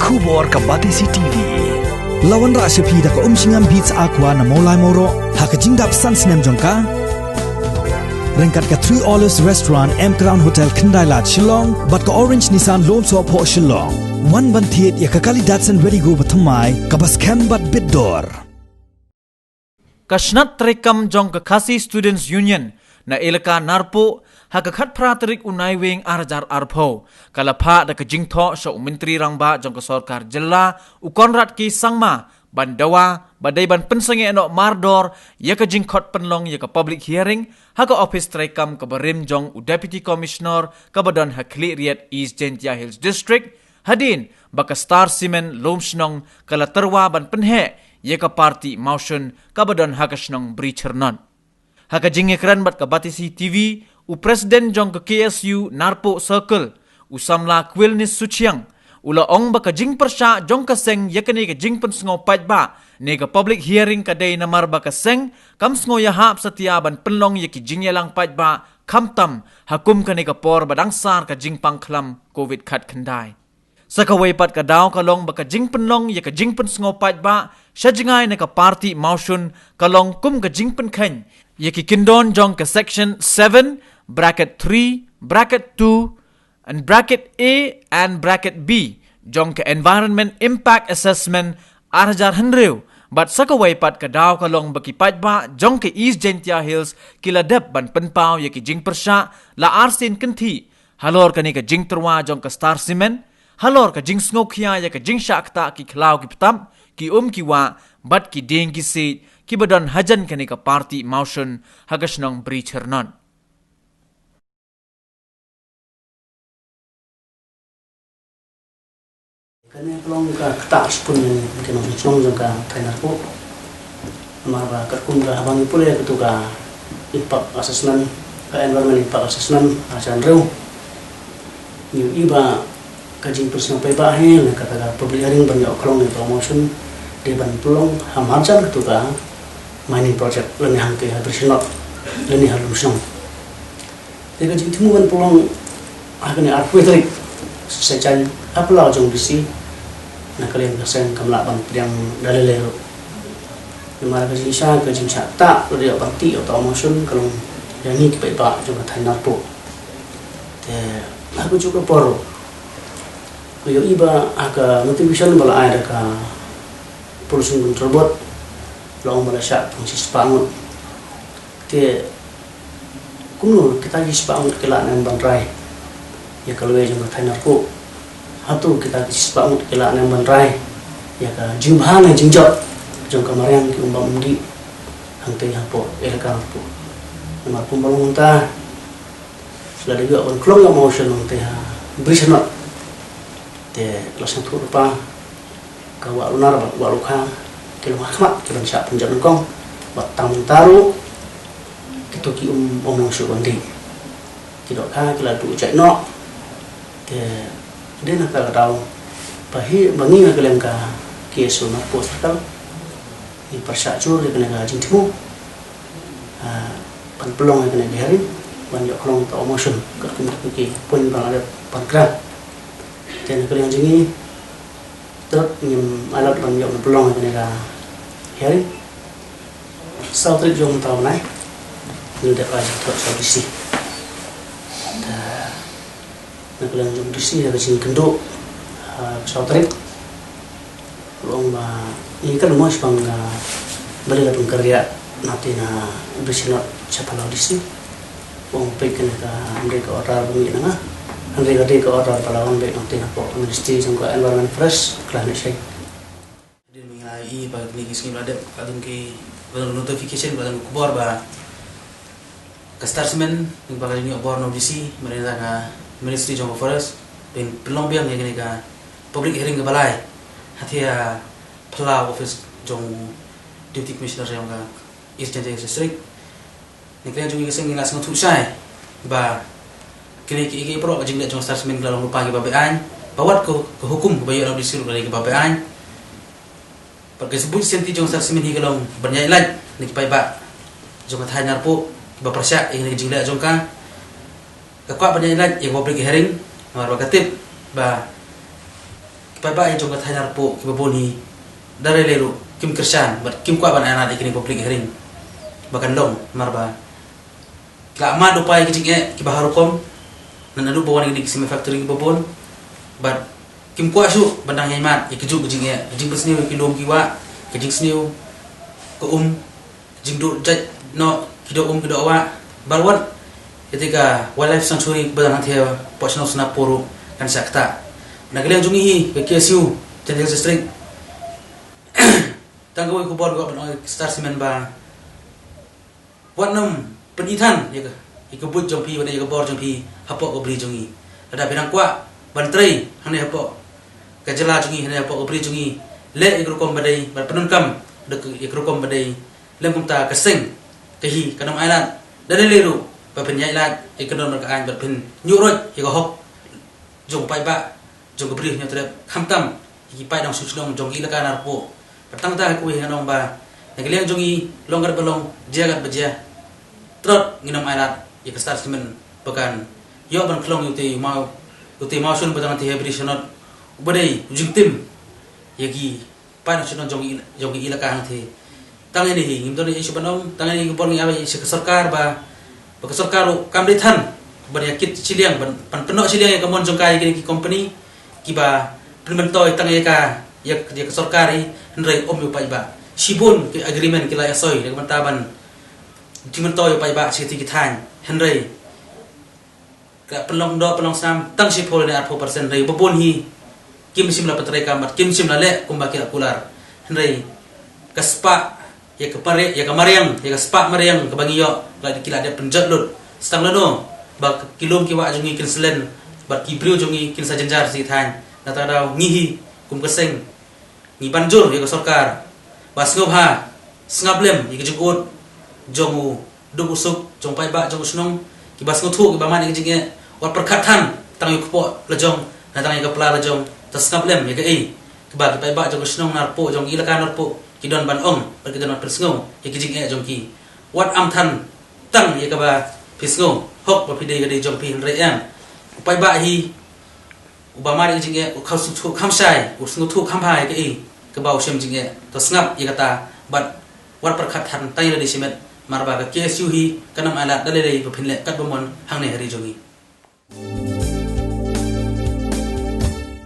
Kubor ka Batisi TV. Lawan Rashapi da ka umsingam beats aqua na molai moro hakajingdap sansnem jongka. Rengkat ka 3 Olives Restaurant M Crown Hotel Kendailat Shillong bat ka Orange Nissan Lom So Po Shillong. One bantiet ya ka kali Datsun Ready Go batamai ka bas bat bidor. Kasnat trekam jong ka Khasi Students Union na ilaka narpo hakakat praterik unai wing arjar arpo kalapa da kajingtho sa menteri rangba jong ka sarkar jilla ukonrat ki sangma bandawa badai ban pensange enok mardor ya ka jingkhot penlong ya ka public hearing haka office trekam ka barim jong deputy commissioner ka badan hakli riat East Gentia Hills District hadin baka Star Cement lomsnong kala terwa ban penhe ya ka party motion ka badan hakasnong brichernon haka jingekran bat ka Batisi TV u presiden jong ke KSU Narpo Circle usamla Kwilnis Suchiang ula ong baka jing persya jong ka seng yakani ka jing pensngo pat ba ne ka public hearing ka day namar baka seng kam sngo ya hap satiaban penlong yaki jing yalang pat ba kamtam hakum ka ne ka por badangsar ka jing pangklam covid khat khandai sakawai pat ka daw kalong baka jing penlong yaka jing pensngo pat ba syajingai ne ka party motion kalong kum ka jing penkhany yaki kindon jong ka section 7 bracket 3 bracket 2 and bracket A and bracket B jong ka environment impact assessment arjar henreu bat sakawai pat ka daw kalong baki pat ba jong ka East Gentia Hills kila dep ban penpau yaki jing persya la arsin kenti halor kani ka jing terwa jong ka Star Cement halor ka jing sngokia ya ka jing shakta ki khlaw ki ptam ki ki wa bat ki ding ki seat ki badan hajan kani ka party motion hagasnong brichernon Kani pelong ka ketak sepun mungkin orang senang jangka trainer ko, marah kerkun ka abang ipul ya ketu ka impact assessment, ka environment impact assessment acan reu, new iba kajing personal peba he, kata ka public hearing banyak kelong ni promotion di ban pelong hamarjan ketu ka mining project leni hang ke habrisnot leni halum senang. Jadi kajing timu ban pelong akan arpuitrik sejalan apa lah jong bisi na kalian kaseng kamlaban yang dalilero mara ka jinsa ka jinsa ta lo dia parti atau motion kalau yani ki pa jong ka narpo te aku juga poro yo iba aga motivation bala ada ka pollution control board lo mala sya fungsi spangut te kuno kita ji spangut kela nan bandrai ya kalau ya jong ka narpo atau kita kisah kela yang menrai ya ka jumhan yang jingjot jong kemarin ki umbang undi hangte hapo elka hapo namar pumbalong ta sudah juga on klong yang motion hangte ha brisnot te lasan tu rupa ka wa lunar wa lukha kilo hakmat kilo sya punjat ngkong batang taru kitu ki omong su kondi tidak ka kila du cek no te dia nak tahu bahi bangi nak kalian ka kesu nak post tal ni persacur dia kena jing timu pan pelong kena biarin banyak kolong ta emotion ka kumiki pun bang ada pan kra dan kalian jingi terus nyem alat banyak pelong kena ka biarin sautrik jong tahu nai ni dak aja terus solusi nak kalian jom disi dari sini kenduk pesawat long ba ini kan rumah sebang balik ke pengkerja nanti na bersih siapa lalu disi long pekin ke mereka order bunyi nengah mereka di ke order palawan baik nanti apa universiti sangka environment fresh kelas ni saya jadi mengenai bagi ni kisah ada kadang ke notification kadang kubur ba ke Star Cement yang bakal ini obor nobisi mereka na Ministry Jong Forest dan pelong biang yang ka public hearing ke balai hatia pela office jong deputy commissioner yang ka East Gentia District ni kaya jong iseng ngas ngatu sai ba kini ki pro jing jong Star Cement kalau lupa ke babean bawat ke hukum ke bayo disuruh dari ke babean pergi sebut senti jong Star Cement kalau bernyai laj ni pai ba jong thai narpo ba persya yang jing jong ka kakak penyanyi yang public hearing nomor katib ba kipai ba jong ka thainar po kibaboni dare lelu kim kersan bat kim kwa ban ana ikini public hearing bakan long marba la ma do pai kijing e kibaharukom nan adu bawan ini kisime factory kibabon bat kim kwa su bandang hemat ikiju kijing e kijing besniu kilom kiwa kijing sniu ko kijing do jaj no kido kido wa balwan ketika wildlife sanctuary badang thia posno snapuru kan sakta nagleng jungi hi ke KSU Central District tanggo ko bor go ban star cement ba watnam penithan ya ke but jongpi wana ya bor jongpi hapo ko bri jungi ada benang kwa bantrai hane hapo ka jela jungi hane hapo ko bri jungi le ikrukom badai bar penunkam de ikrukom badai lem kumta kaseng kehi kanam island dan leru ba penyai lat ikonon ka an ba pen nyurot ya ko hok jong pai ba jong bri nya trep khamtam ki pai dang susnong jong ila kanar po patang ta ku hinganong ba nagliang jongi longgar balong jagat baja trot nginam ailat ya kastar simen bakan yo ban klong yute mau sun badang ti hebri sonot ubadai ujing tim yagi pai sunong jongi ila kan thi tang ini hi ngimdon isu banom tang ini ngobon ngi se sarkar ba sarkar kamri than ban yakit ciliang ban penok ciliang ya kamon jongkai ki company ki ba primentoy tang ka ya sarkari nrai om yu pai ba sibun ke agreement ki la asoi de mantaban primentoy pai ba siti ki than henrai ka pelong sam tang si pol ne 4% rei bobon hi kim sim la patrai kamat kim sim la le kumba ki akular henrai kaspa ya kepare ya kamariang ya kaspa mariang ke bangiyo la dikila de penjat lut stang lano ba kilom ki wa jungi kin selen ba ki brio jungi kin sajenjar si than nata daw ngihi kum keseng ni banjur ya sarkar bas ngobha snablem ya jukut jongu duk usuk jong pai ba jong snong ki bas ngothu ki baman ya jinge war perkhatan tang yu kpo lejong na tang ya kepla lejong tas snablem ya ki ba ki pai ba jong snong narpo jong ila kan narpo ki don ban ong per ki don persngo ya ki jinge jong ki wat am than tang ya ka ba pisngo hok ba pide ga de jong pi re em pai ba hi ubama ri jinge u khausu thu khamsai u sngu thu khampai ke kebau sem jinge to snap ye kata bat war perkhat han tai le simet marba ka KSU hi kanam ala dalele ba phinle kat bomon hangne hari jogi